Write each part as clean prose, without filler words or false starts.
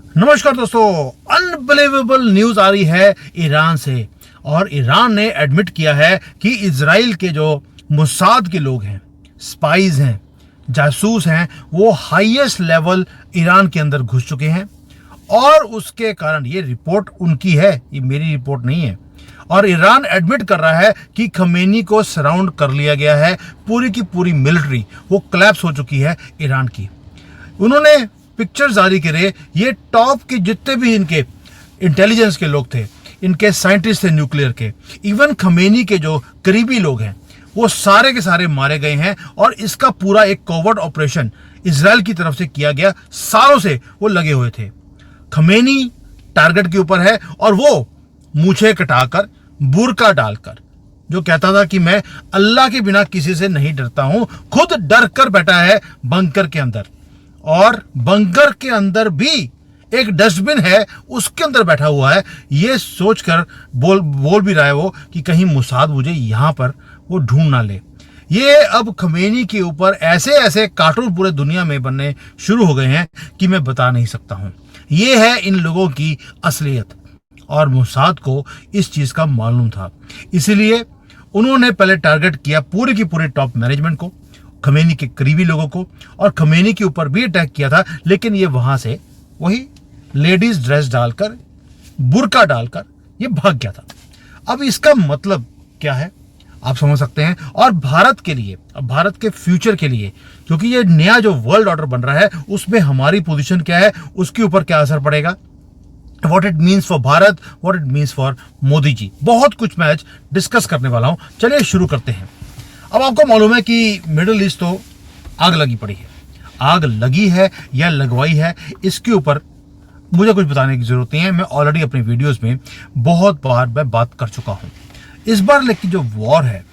नमस्कार दोस्तों, unbelievable news आ रही है ईरान से। और ईरान ने एडमिट किया है कि इजराइल के जो मोसाद के लोग हैं, स्पाइज हैं, जासूस हैं, वो हाईएस्ट लेवल ईरान के अंदर घुस चुके हैं। और उसके कारण ये रिपोर्ट उनकी है, ये मेरी रिपोर्ट नहीं है। और ईरान एडमिट कर रहा है कि खमेनी को सराउंड कर लिया गया है। पूरी की पूरी मिलिट्री वो कोलैप्स हो चुकी है ईरान की। उन्होंने पिक्चर जारी करे। ये टॉप के जितने भी इनके इंटेलिजेंस के लोग थे, इनके साइंटिस्ट थे न्यूक्लियर के, इवन खमेनी के जो करीबी लोग हैं, वो सारे के सारे मारे गए हैं। और इसका पूरा एक कोवर्ट ऑपरेशन इजराइल की तरफ से किया गया। सालों से वो लगे हुए थे। खमेनी टारगेट के ऊपर है और वो मूछें कटाकर, बुर्का डालकर, जो कहता था कि मैं अल्लाह के बिना किसी से नहीं डरता हूं, खुद डर कर बैठा है बंकर के अंदर। और बंकर के अंदर भी एक डस्टबिन है, उसके अंदर बैठा हुआ है। ये सोचकर बोल भी रहा है वो कि कहीं मोसाद मुझे यहां पर वो ढूंढ ना ले। ये अब खमेनी के ऊपर ऐसे ऐसे कार्टून पूरे दुनिया में बनने शुरू हो गए हैं कि मैं बता नहीं सकता हूं। ये है इन लोगों की असलियत। और मोसाद को इस चीज का मालूम था, इसलिए उन्होंने पहले टारगेट किया पूरी की पूरी टॉप मैनेजमेंट को, खमेनी के करीबी लोगों को, और खमेनी के ऊपर भी अटैक किया था। लेकिन ये वहां से वही लेडीज ड्रेस डालकर, बुर्का डालकर ये भाग गया था। अब इसका मतलब क्या है आप समझ सकते हैं। और भारत के लिए, अब भारत के फ्यूचर के लिए, क्योंकि ये नया जो वर्ल्ड ऑर्डर बन रहा है उसमें हमारी पोजीशन क्या है, उसके ऊपर क्या असर पड़ेगा, what it means for Bharat, what it means for Modi ji, बहुत कुछ मैं आज डिस्कस करने वाला हूं। चलिए शुरू करते हैं। अब आपको मालूम है कि मिडिल ईस्ट तो आग लगी पड़ी है। आग लगी है या लगवाई है, इसके ऊपर मुझे कुछ बताने की जरूरत नहीं है। मैं ऑलरेडी अपनी वीडियोस में बहुत बार मैं बात कर चुका हूं। इस बार लेकिन जो वॉर है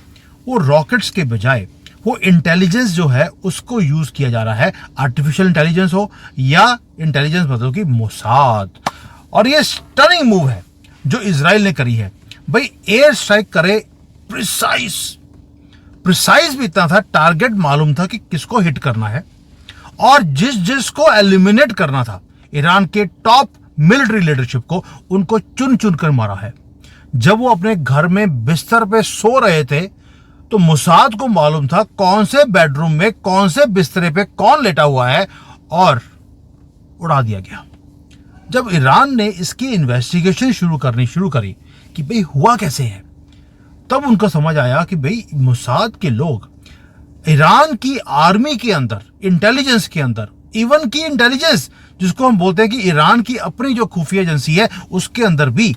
वो रॉकेट्स के बजाय वो इंटेलिजेंस जो है उसको यूज किया जा रहा है। आर्टिफिशियल इंटेलिजेंस हो या इंटेलिजेंस मतलब कि मोसाद। और ये स्टनिंग मूव है जो इजराइल ने करी है। भाई एयर स्ट्राइक करे, प्रिसाइज भी इतना था, टारगेट मालूम था कि किसको हिट करना है और जिसको एलिमिनेट करना था, ईरान के टॉप मिलिट्री लीडरशिप को, उनको चुन चुन कर मारा है। जब वो अपने घर में बिस्तर पे सो रहे थे तो मोसाद को मालूम था कौन से बेडरूम में, कौन से बिस्तरे पे कौन लेटा हुआ है, और उड़ा दिया गया। जब ईरान ने इसकी इन्वेस्टिगेशन शुरू करी कि भाई हुआ कैसे है, तब उनको समझ आया कि भाई मोसाद के लोग ईरान की आर्मी के अंदर, इंटेलिजेंस के अंदर, इवन की इंटेलिजेंस जिसको हम बोलते हैं कि ईरान की अपनी जो खुफिया एजेंसी है, उसके अंदर भी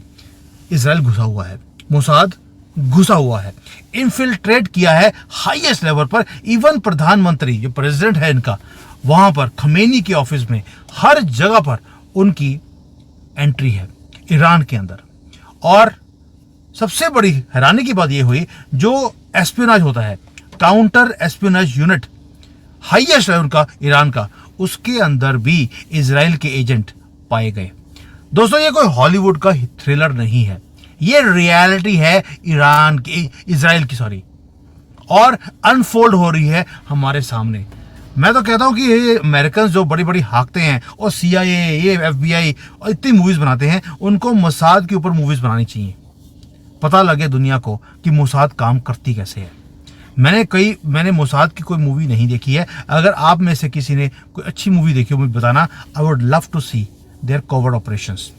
इजराइल घुसा हुआ है, मोसाद घुसा हुआ है, इन्फिल्ट्रेट किया है हाईएस्ट लेवल पर। इवन प्रधानमंत्री जो प्रेसिडेंट है इनका, वहां पर खमेनी के ऑफिस में, हर जगह पर उनकी एंट्री है ईरान के अंदर। और सबसे बड़ी हैरानी की बात यह हुई, जो एस्पियोनाज होता है, काउंटर एस्पियोनाज यूनिट हाईएस्ट है उनका ईरान का, उसके अंदर भी इजराइल के एजेंट पाए गए। दोस्तों ये कोई हॉलीवुड का थ्रिलर नहीं है, ये रियलिटी है ईरान की, इजराइल की सॉरी, और अनफोल्ड हो रही है हमारे सामने। मैं तो कहता हूं कि ये अमेरिकन जो बड़ी बड़ी हाकते हैं और CIA, ये FBI और इतनी मूवीज बनाते हैं, उनको मोसाद के ऊपर मूवीज बनानी चाहिए, पता लगे दुनिया को कि मोसाद काम करती कैसे है। मैंने मोसाद की कोई मूवी नहीं देखी है। अगर आप में से किसी ने कोई अच्छी मूवी देखी हो मुझे बताना। I would love to see their covered operations.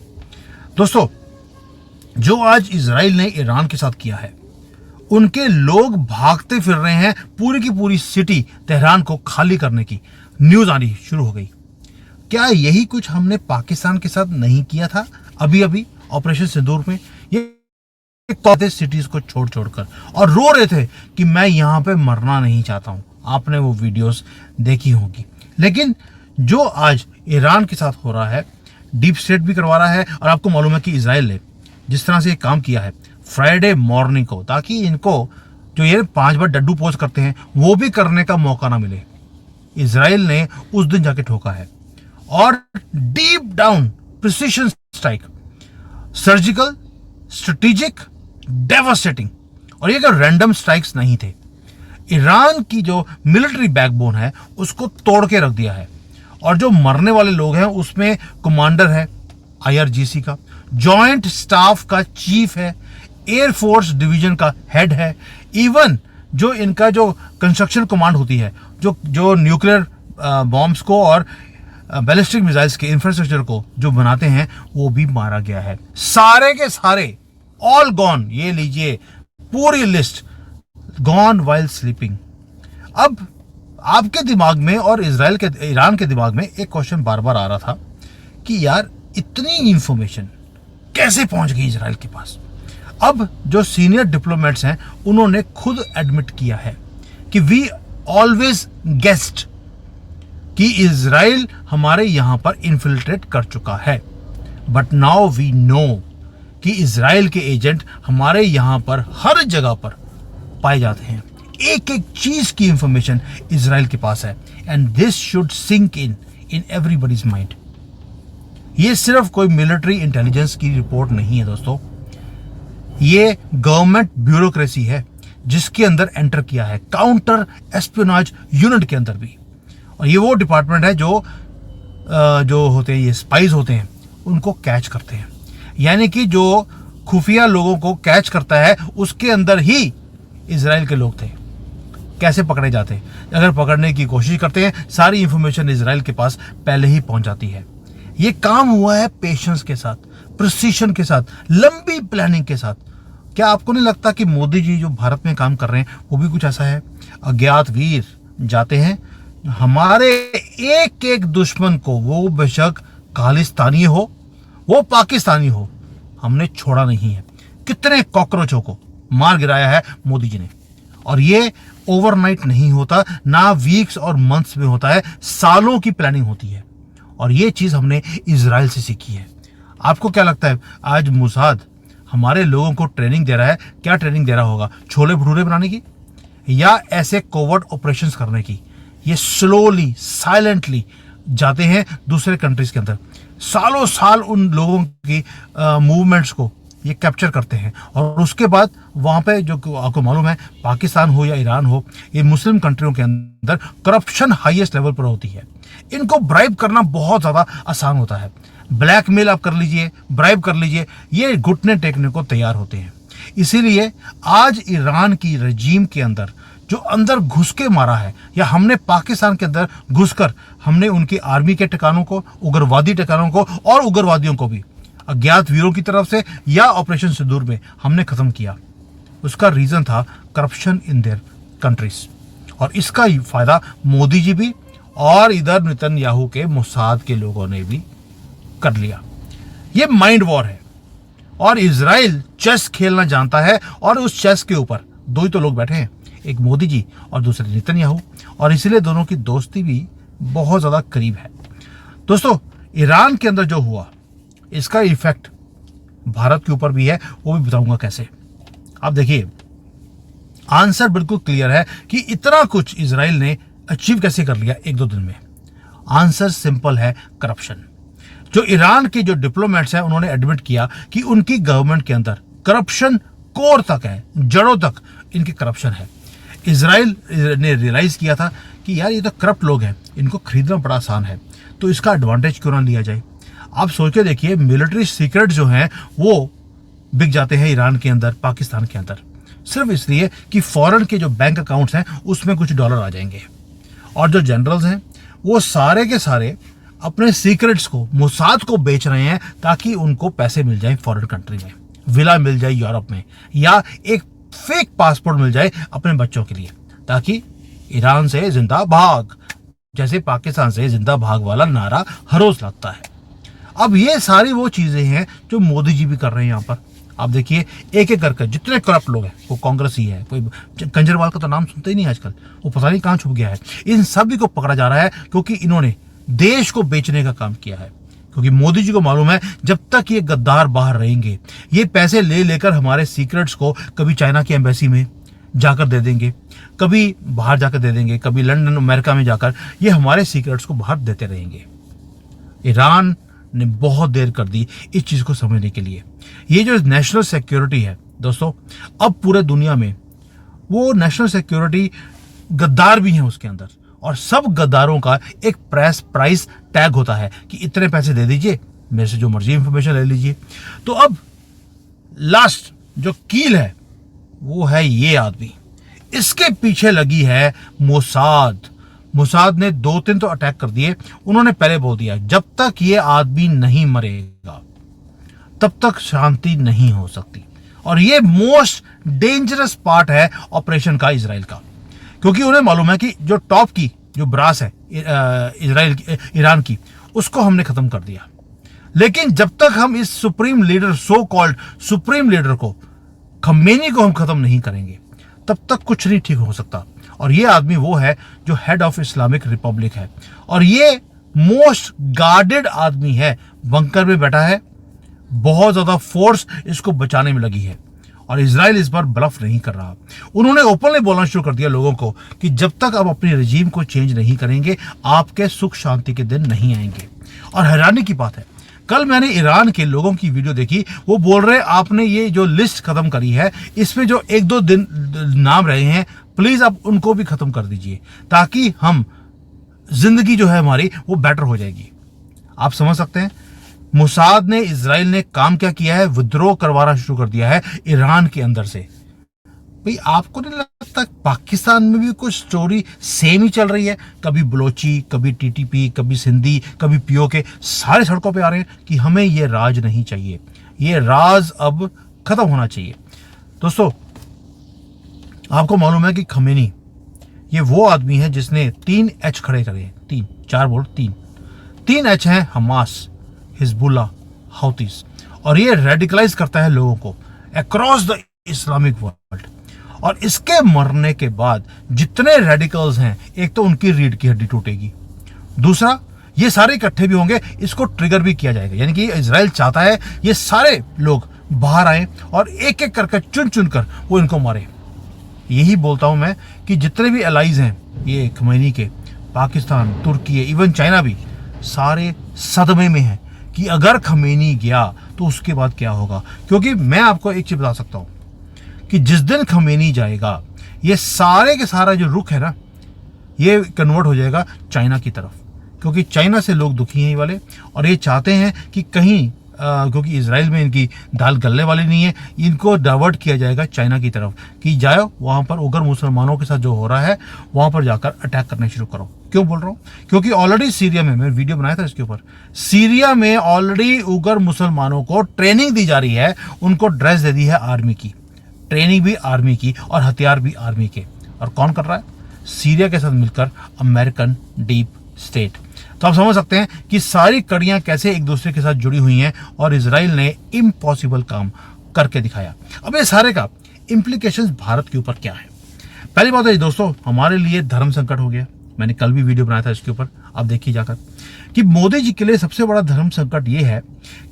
दोस्तों जो आज इजराइल ने ईरान के साथ किया है, उनके लोग भागते फिर रहे हैं, पूरी की पूरी सिटी तेहरान को खाली करने की न्यूज आनी शुरू हो गई। क्या यही कुछ हमने पाकिस्तान के साथ नहीं किया था अभी अभी ऑपरेशन सिंदूर में? ये सिटीज को छोड़ छोड़कर, और रो रहे थे कि मैं यहां पे मरना नहीं चाहता हूं। आपने वो वीडियोस देखी होगी। लेकिन जो आज ईरान के साथ हो रहा है, डीप स्टेट भी करवा रहा है। और आपको मालूम है कि इजराइल ने जिस तरह से ये काम किया है फ्राइडे मॉर्निंग को, ताकि इनको जो ये 5 बार डड्डू पोज करते हैं वो भी करने का मौका ना मिले, इजराइल ने उस दिन जाके ठोका है। और deep down precision strike, surgical, strategic, devastating. और ये रैंडम स्ट्राइक्स नहीं थे, ईरान की जो मिलिट्री बैकबोन है उसको तोड़ के रख दिया है। और जो मरने वाले लोग हैं उसमें कमांडर है IRGC का, जॉइंट स्टाफ का चीफ है, एयरफोर्स डिवीजन का हेड है, इवन जो इनका जो कंस्ट्रक्शन कमांड होती है, जो न्यूक्लियर बॉम्ब्स को और बैलिस्टिक मिसाइल्स के इंफ्रास्ट्रक्चर को जो बनाते हैं वो भी मारा गया है। सारे के सारे ऑल गॉन, ये लीजिए पूरी लिस्ट गॉन वाइल स्लीपिंग। अब आपके दिमाग में और ईरान के दिमाग में एक क्वेश्चन बार बार आ रहा था कि यार इतनी इंफॉर्मेशन कैसे पहुंच गई इजराइल के पास। अब जो सीनियर डिप्लोमेट्स हैं उन्होंने खुद एडमिट किया है कि वी ऑलवेज गेस्ड कि इजराइल हमारे यहां पर इन्फिल्ट्रेट कर चुका है, बट नाउ वी नो कि इजराइल के एजेंट हमारे यहां पर हर जगह पर पाए जाते हैं। एक एक चीज की इंफॉर्मेशन इजराइल के पास है, and this should sink in everybody's mind. ये सिर्फ कोई मिलिट्री इंटेलिजेंस की रिपोर्ट नहीं है दोस्तों, ये गवर्नमेंट ब्यूरोक्रेसी है जिसके अंदर एंटर किया है, काउंटर एस्पियोनाज यूनिट के अंदर भी। और ये वो डिपार्टमेंट है जो होते हैं, ये स्पाइस होते हैं, उनको कैच करते हैं। यानी कि जो खुफिया लोगों को कैच करता है उसके अंदर ही इजराइल के लोग थे। कैसे पकड़े जाते हैं, अगर पकड़ने की कोशिश करते हैं सारी इंफॉर्मेशन इजराइल के पास पहले ही पहुंच जाती है। ये काम हुआ है पेशेंस के साथ, प्रिसीशन के साथ, लंबी प्लानिंग के साथ। क्या आपको नहीं लगता कि मोदी जी जो भारत में काम कर रहे हैं वो भी कुछ ऐसा है? अज्ञात वीर जाते हैं, हमारे एक एक दुश्मन को, वो बेशक खालिस्तानी हो वो पाकिस्तानी हो, हमने छोड़ा नहीं है। कितने कॉकरोचों को मार गिराया है मोदी जी ने। और ये ओवरनाइट नहीं होता, ना वीक्स और मंथ्स में होता है, सालों की प्लानिंग होती है। और ये चीज हमने इजराइल से सीखी है। आपको क्या लगता है आज मोसाद हमारे लोगों को ट्रेनिंग दे रहा है? क्या ट्रेनिंग दे रहा होगा? छोले भटूरे बनाने की या ऐसे कोवर्ट ऑपरेशंस करने की? ये स्लोली साइलेंटली जाते हैं दूसरे कंट्रीज के अंदर, सालों साल उन लोगों की मूवमेंट्स को ये कैप्चर करते हैं। और उसके बाद वहां पे जो आपको मालूम है, पाकिस्तान हो या ईरान हो, ये मुस्लिम कंट्रियों के अंदर करप्शन हाईएस्ट लेवल पर होती है। इनको ब्राइब करना बहुत ज्यादा आसान होता है। ब्लैकमेल आप कर लीजिए, ब्राइब कर लीजिए, ये घुटने टेकने को तैयार होते हैं। इसीलिए आज ईरान की रजीम के अंदर जो अंदर घुस के मारा है, या हमने पाकिस्तान के अंदर घुसकर हमने उनकी आर्मी के ठिकानों को, उग्रवादी ठिकानों को और उग्रवादियों को भी अज्ञात वीरों की तरफ से या ऑपरेशन सिंदूर में हमने खत्म किया। उसका रीजन था करप्शन इन देयर कंट्रीज। और इसका फायदा मोदी जी भी और इधर नेतन्याहू के मोसाद के लोगों ने भी कर लिया। ये माइंड वॉर है और इजराइल चेस खेलना जानता है। और उस चेस के ऊपर दो ही तो लोग बैठे हैं, एक मोदी जी और दूसरे नेतन्याहू, और इसलिए दोनों की दोस्ती भी बहुत ज्यादा करीब है। दोस्तों, ईरान के अंदर जो हुआ इसका इफेक्ट भारत के ऊपर भी है, वो भी बताऊंगा कैसे। आप देखिए, आंसर बिल्कुल क्लियर है कि इतना कुछ इजराइल ने अचीव कैसे कर लिया एक दो दिन में। आंसर सिंपल है, करप्शन। जो ईरान के जो डिप्लोमेट्स हैं उन्होंने एडमिट किया कि उनकी गवर्नमेंट के अंदर करप्शन कोर तक है, जड़ों तक इनकी करप्शन है। इजराइल ने रियलाइज किया था कि यार ये तो करप्ट लोग हैं, इनको खरीदना बड़ा आसान है, तो इसका एडवांटेज क्यों ना लिया जाए। आप सोच के देखिए, मिलिट्री सीक्रेट जो हैं वो बिक जाते हैं ईरान के अंदर, पाकिस्तान के अंदर, सिर्फ इसलिए कि फॉरेन के जो बैंक अकाउंट्स हैं उसमें कुछ डॉलर आ जाएंगे। और जो जनरल्स हैं वो सारे के सारे अपने सीक्रेट्स को मोसाद को बेच रहे हैं ताकि उनको पैसे मिल जाए फॉरेन कंट्री में, विला मिल जाए यूरोप में, या एक फेक पासपोर्ट मिल जाए अपने बच्चों के लिए, ताकि ईरान से जिंदा भाग, जैसे पाकिस्तान से जिंदा भाग वाला नारा हर रोज लगता है। अब ये सारी वो चीजें हैं जो मोदी जी भी कर रहे हैं यहाँ पर। आप देखिए, एक एक करके जितने करप्ट लोग हैं, वो कांग्रेस ही है, कोई कंजरवाल का तो नाम सुनते ही नहीं आजकल, वो पता नहीं कहाँ छुप गया है। इन सभी को पकड़ा जा रहा है क्योंकि इन्होंने देश को बेचने का काम किया है। क्योंकि मोदी जी को मालूम है जब तक ये गद्दार बाहर रहेंगे, ये पैसे ले लेकर हमारे सीक्रेट्स को कभी चाइना की एम्बेसी में जाकर दे देंगे, कभी बाहर जाकर दे देंगे, कभी लंदन अमेरिका में जाकर ये हमारे सीक्रेट्स को बाहर देते रहेंगे। ईरान ने बहुत देर कर दी इस चीज को समझने के लिए। ये जो नेशनल सिक्योरिटी है दोस्तों, अब पूरे दुनिया में वो नेशनल सिक्योरिटी गद्दार भी हैं उसके अंदर, और सब गद्दारों का एक प्राइस टैग होता है कि इतने पैसे दे दीजिए, मेरे से जो मर्जी इंफॉर्मेशन ले लीजिए। तो अब लास्ट जो कील है वो है ये आदमी, इसके पीछे लगी है मोसाद। मोसाद ने 2-3 तो अटैक कर दिए। उन्होंने पहले बोल दिया जब तक ये आदमी नहीं मरेगा तब तक शांति नहीं हो सकती, और ये मोस्ट डेंजरस पार्ट है ऑपरेशन का इजराइल का, क्योंकि उन्हें मालूम है कि जो टॉप की जो ब्रास है ईरान की, उसको हमने खत्म कर दिया, लेकिन जब तक हम इस supreme leader, so called supreme leader को, खमेनी को हम खत्म नहीं करेंगे तब तक कुछ नहीं ठीक हो सकता। और ये आदमी वो है जो हेड ऑफ इस्लामिक रिपब्लिक है, और ये मोस्ट गार्डेड आदमी है, बंकर में बैठा है, बहुत ज्यादा फोर्स इसको बचाने में लगी है, और इजराइल इस बार ब्लफ नहीं कर रहा। उन्होंने ओपनली बोलना शुरू कर दिया लोगों को कि जब तक आप अपने रिजीम को चेंज नहीं करेंगे आपके सुख शांति के दिन नहीं आएंगे। और हैरानी की बात है, कल मैंने ईरान के लोगों की वीडियो देखी, वो बोल रहे आपने ये जो लिस्ट खत्म करी है इसमें जो 1-2 दिन नाम रहे हैं प्लीज आप उनको भी खत्म कर दीजिए, ताकि हम जिंदगी जो है हमारी वो बेटर हो जाएगी। आप समझ सकते हैं मोसाद ने, इजराइल ने काम क्या किया है, विद्रोह करवाना शुरू कर दिया है ईरान के अंदर से। भाई आपको नहीं लगता पाकिस्तान में भी कुछ स्टोरी सेम ही चल रही है? कभी बलोची, कभी टीटीपी, कभी सिंधी, कभी पीओके, सारे सड़कों पे आ रहे हैं कि हमें ये राज नहीं चाहिए, ये राज अब खत्म होना चाहिए। दोस्तों आपको मालूम है कि खमेनी ये वो आदमी है जिसने 3 H खड़े करे हैं, 3 H हैं, हमास, हिजबुल्लाह, हौतीस, और ये रेडिकलाइज करता है लोगों को अक्रॉस द इस्लामिक वर्ल्ड। और इसके मरने के बाद जितने रेडिकल्स हैं, एक तो उनकी रीढ़ की हड्डी टूटेगी, दूसरा ये सारे इकट्ठे भी होंगे, इसको ट्रिगर भी किया जाएगा। यानी कि इजराइल चाहता है ये सारे लोग बाहर आए और एक एक करके चुन चुन कर वो इनको मारे। यही बोलता हूं मैं कि जितने भी एलाइज हैं ये खमेनी के, पाकिस्तान, तुर्की, इवन चाइना भी, सारे सदमे में हैं कि अगर खमेनी गया तो उसके बाद क्या होगा। क्योंकि मैं आपको एक चीज बता सकता हूं कि जिस दिन खमेनी जाएगा ये सारे के सारा जो रुख है ना, ये कन्वर्ट हो जाएगा चाइना की तरफ, क्योंकि चाइना से लोग दुखी हैं ये वाले, और ये चाहते हैं कि कहीं क्योंकि इजराइल में इनकी दाल गलने वाली नहीं है, इनको डाइवर्ट किया जाएगा चाइना की तरफ कि जाओ वहां पर उगर मुसलमानों के साथ जो हो रहा है वहां पर जाकर अटैक करने शुरू करो। क्यों बोल रहा हूँ? क्योंकि ऑलरेडी सीरिया में, मैं वीडियो बनाया था इसके ऊपर, सीरिया में ऑलरेडी उगर मुसलमानों को ट्रेनिंग दी जा रही है, उनको ड्रेस दे दी है आर्मी की, ट्रेनिंग भी आर्मी की और हथियार भी आर्मी के। और कौन कर रहा है? सीरिया के साथ मिलकर अमेरिकन डीप स्टेट। तो आप समझ सकते हैं कि सारी कड़ियां कैसे एक दूसरे के साथ जुड़ी हुई हैं, और इजराइल ने इम्पॉसिबल काम करके दिखाया। अब ये सारे का इम्प्लीकेशंस भारत के ऊपर क्या है? पहली बात है दोस्तों, हमारे लिए धर्म संकट हो गया। मैंने कल भी वीडियो बनाया था इसके ऊपर, आप देखिए जाकर, कि मोदी जी के लिए सबसे बड़ा धर्म संकट ये है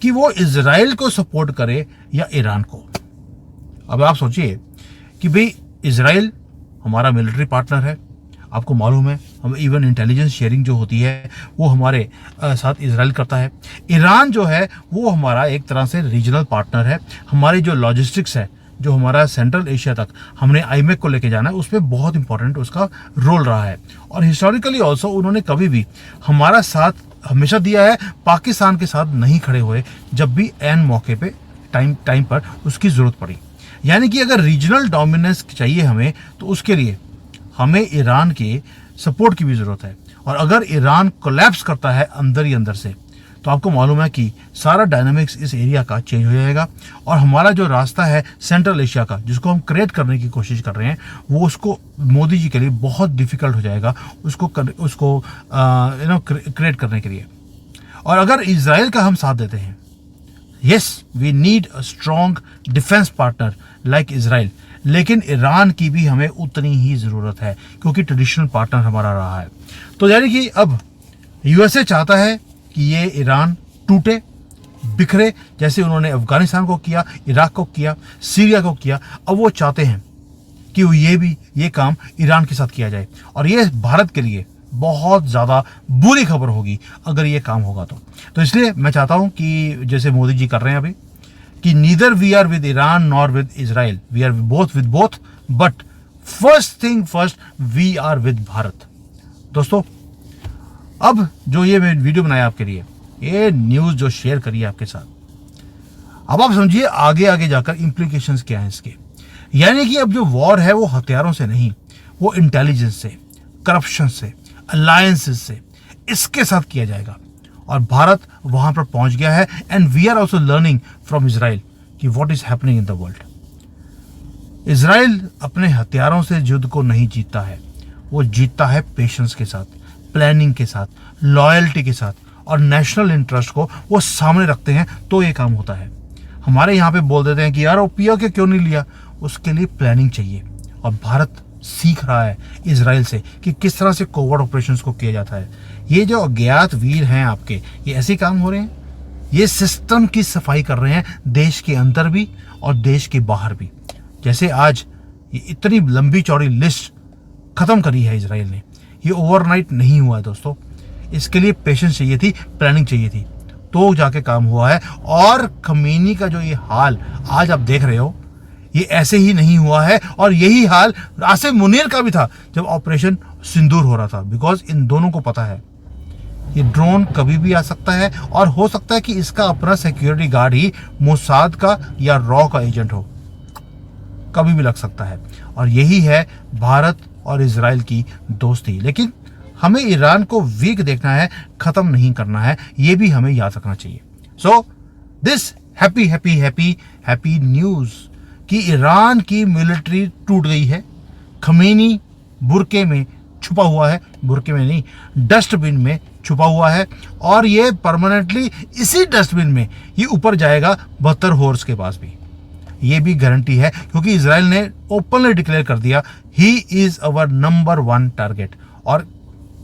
कि वो इजराइल को सपोर्ट करे या ईरान को। अब आप सोचिए कि भाई इजराइल हमारा मिलिट्री पार्टनर है, आपको मालूम है, हम इवन इंटेलिजेंस शेयरिंग जो होती है वो हमारे साथ इजराइल करता है। ईरान जो है वो हमारा एक तरह से रीजनल पार्टनर है। हमारी जो लॉजिस्टिक्स है, जो हमारा सेंट्रल एशिया तक हमने आईमेक को लेके जाना है, उसमें बहुत इंपॉर्टेंट उसका रोल रहा है। और हिस्टोरिकली ऑल्सो उन्होंने कभी भी हमारा साथ हमेशा दिया है, पाकिस्तान के साथ नहीं खड़े हुए जब भी एन मौके पे टाइम पर उसकी जरूरत पड़ी। यानी कि अगर रीजनल डोमिनेंस चाहिए हमें, तो उसके लिए हमें ईरान के सपोर्ट की भी जरूरत है। और अगर ईरान कोलैप्स करता है अंदर ही अंदर से, तो आपको मालूम है कि सारा डायनामिक्स इस एरिया का चेंज हो जाएगा, और हमारा जो रास्ता है सेंट्रल एशिया का, जिसको हम क्रिएट करने की कोशिश कर रहे हैं, वो उसको मोदी जी के लिए बहुत डिफिकल्ट हो जाएगा उसको क्रिएट करने के लिए। और अगर इजराइल का हम साथ देते हैं, yes we need a strong defence partner like Israel, लेकिन ईरान की भी हमें उतनी ही जरूरत है, क्योंकि ट्रेडिशनल पार्टनर हमारा रहा है। तो यानी कि अब यूएसए चाहता है कि ये ईरान टूटे, बिखरे, जैसे उन्होंने अफगानिस्तान को किया, इराक को किया, सीरिया को किया। अब वो चाहते हैं कि ये काम ईरान के साथ किया जाए, और ये भारत के लिए बहुत ज़्यादा बुरी खबर होगी अगर ये काम होगा तो इसलिए मैं चाहता हूं कि जैसे मोदी जी कर रहे हैं अभी, कि neither we are with Iran nor with Israel, we are both with both, but first thing first, we are with Bharat. दोस्तों, अब जो ये मैं वीडियो बनाया आपके लिए, ये न्यूज़ जो शेयर करी है आपके साथ, अब आप समझिए आगे आगे जाकर इम्प्लीकेशंस क्या हैं इसके। यानी कि अब जो वॉर है वो हथियारों से नहीं, वो इंटेलिजेंस से, करप्शन से, अलायंसेस से, इसके साथ किया जाएगा। और भारत वहां पर पहुंच गया है। And we are also learning from Israel कि what is happening in the world. Israel अपने हथियारों से युद्ध को नहीं जीतता है, वो जीतता है पेशेंस के साथ, प्लानिंग के साथ, लॉयल्टी के साथ, और नेशनल इंटरेस्ट को वो सामने रखते हैं तो ये काम होता है। हमारे यहाँ पे बोल देते हैं कि यार ओपीओ के क्यों नहीं लिया, उसके लिए प्लानिंग चाहिए। और भारत सीख रहा है इजराइल से कि किस तरह से कोवर्ट ऑपरेशंस को किया जाता है। ये जो अज्ञात वीर हैं आपके, ये ऐसे काम हो रहे हैं, ये सिस्टम की सफाई कर रहे हैं, देश के अंदर भी और देश के बाहर भी। जैसे आज ये इतनी लंबी चौड़ी लिस्ट खत्म करी है इजराइल ने, ये ओवरनाइट नहीं हुआ है दोस्तों। इसके लिए पेशेंस चाहिए थी, प्लानिंग चाहिए थी, तो जाके काम हुआ है। और खमीनी का जो ये हाल आज आप देख रहे हो, ये ऐसे ही नहीं हुआ है। और यही हाल आसिम मुनीर का भी था जब ऑपरेशन सिंदूर हो रहा था। बिकॉज इन दोनों को पता है ये ड्रोन कभी भी आ सकता है, और हो सकता है कि इसका अपना सिक्योरिटी गार्ड ही मोसाद का या रॉ का एजेंट हो, कभी भी लग सकता है। और यही है भारत और इजराइल की दोस्ती। लेकिन हमें ईरान को वीक देखना है, खत्म नहीं करना है, ये भी हमें याद रखना चाहिए। So this happy happy happy happy news कि ईरान की मिलिट्री टूट गई है। खमीनी बुरके में छुपा हुआ है, बुरके में नहीं, डस्टबिन में छुपा हुआ है। और ये परमानेंटली इसी डस्टबिन में ये ऊपर जाएगा 72 हॉर्स के पास भी। ये भी गारंटी है क्योंकि इजराइल ने ओपनली डिक्लेयर कर दिया he is our number 1 target. और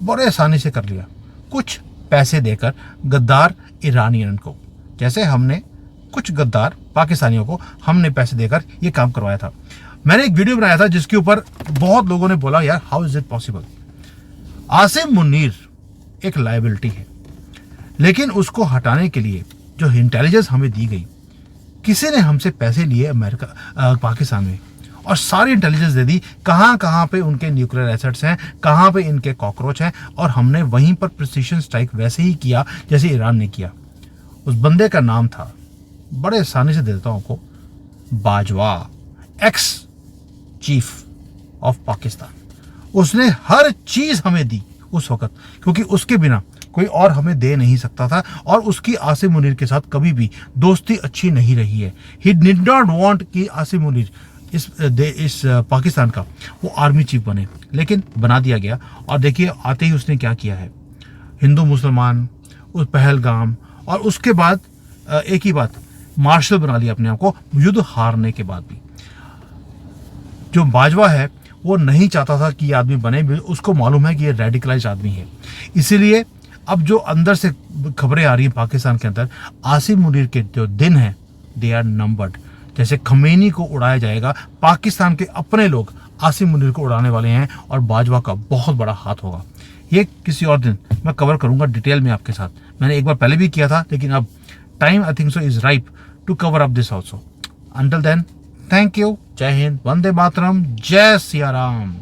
बड़े आसानी से कर लिया, कुछ पैसे देकर गद्दार ईरानियन को, जैसे हमने कुछ गद्दार पाकिस्तानियों को हमने पैसे देकर ये काम करवाया था। मैंने एक वीडियो बनाया था जिसके ऊपर बहुत लोगों ने बोला यार how is it possible. Asim Munir एक लायबिलिटी है, लेकिन उसको हटाने के लिए जो इंटेलिजेंस हमें दी गई, किसी ने हमसे पैसे लिए अमेरिका पाकिस्तान में, और सारी इंटेलिजेंस दे दी कहाँ कहाँ पे उनके न्यूक्लियर एसेट्स हैं, कहाँ पे इनके कॉकरोच हैं, और हमने वहीं पर प्रिसीशन स्ट्राइक वैसे ही किया जैसे ईरान ने किया। उस बंदे का नाम था, बड़े आसानी से दे देता हूँ आपको, Bajwa, ex chief of Pakistan. उसने हर चीज हमें दी उस वक्त, क्योंकि उसके बिना कोई और हमें दे नहीं सकता था। और उसकी आसिम मुनीर के साथ कभी भी दोस्ती अच्छी नहीं रही है। ही डिड नॉट वांट कि आसिम मुनीर इस पाकिस्तान का वो आर्मी चीफ बने, लेकिन बना दिया गया। और देखिए आते ही उसने क्या किया है, हिंदू मुसलमान, उस पहलगाम, और उसके बाद एक ही बात, मार्शल बना लिया अपने आप को युद्ध हारने के बाद भी। जो बाजवा है वो नहीं चाहता था कि ये आदमी बने, उसको मालूम है कि ये रेडिकलाइज आदमी है। इसीलिए अब जो अंदर से खबरें आ रही हैं पाकिस्तान के अंदर, आसिम मुनीर के जो दिन हैं दे आर नंबर्ड। जैसे खमीनी को उड़ाया जाएगा, पाकिस्तान के अपने लोग आसिम मुनीर को उड़ाने वाले हैं, और बाजवा का बहुत बड़ा हाथ होगा। ये किसी और दिन मैं कवर करूंगा डिटेल में आपके साथ। मैंने एक बार पहले भी किया था, लेकिन अब time I think so is ripe to cover up this also. Until then, thank you, जय हिंद, वंदे मातरम, जय सिया राम।